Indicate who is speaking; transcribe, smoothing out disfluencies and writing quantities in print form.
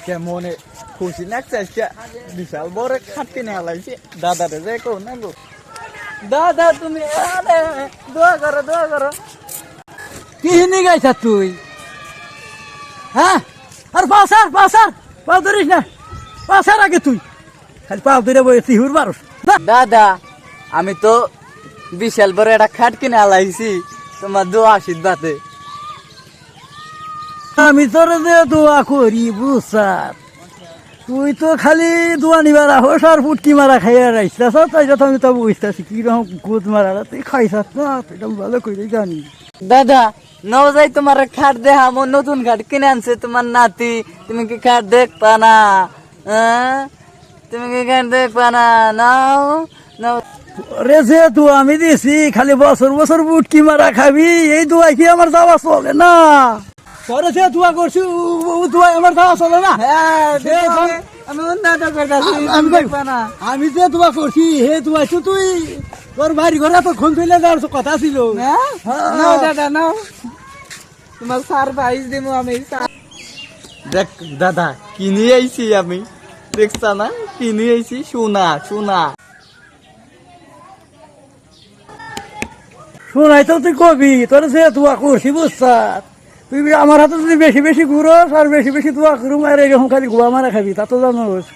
Speaker 1: কেমন খুশি লাগছে আজকে বিশাল বড় খাট কিনে আলাইছি দাদারে যে কো না গো দাদা তুমি দোয়া করো
Speaker 2: কি হিনি গাইছা তুই হ্যাঁ আর পাও ধরিস না পাসার আগে তুই খালি পাও ধরে বসে হুর মারুস
Speaker 1: দাদা আমি তো বিশাল বড় একটা খাট কিনে আলাইছি তোমার দোয়া আশীর্বাদে
Speaker 2: আমি তোর যে দোয়া করি বুঝার তুই তো খালি দোয়া নিবার হোস আর ফুটকি মারা খাইয়া রাইছিস তাই তো আমি তো বুঝতেছি কিরকম গুদ মারা তুই খাইছাস না তুই তো ভালো করে জানি
Speaker 1: দাদা নাও যাই তোমার খাট দেখা আমার নতুন খাট কিনে আনছে তোমার নাতি তুমি কি খাট দেখবা না তুমি কি খাট দেখবা না নাও নাও
Speaker 2: রে যে দোয়া আমি দিছি খালি বছর বছর ফুটকি মারা খাবি এই দোয়া কি আমার যাওয়া চলে না তোরে যে দোয়া করছি দোয়া আমার যাওয়া চলে না আমি যে দোয়া করছি হে দোয়া তুই তোর বাড়ি ঘরে তো ঘুম ফেলে যাওয়ার কথা ছিল
Speaker 1: নাও দাদা নাও তোমার সারপ্রাইজ দেবো আমি দেখ দাদা কিনে আইছি আমি দেখছা না কিনে আইছি সোনা
Speaker 2: শোনাই তো তুই কবি তোর যে দোয়া করছি বুঝছা তুই আমার হাতে যদি বেশি বেশি ঘুরোস আর বেশি বেশি দোয়া করুম আর এরকম খালি গোয়া মারা খাবি তা তো জানোস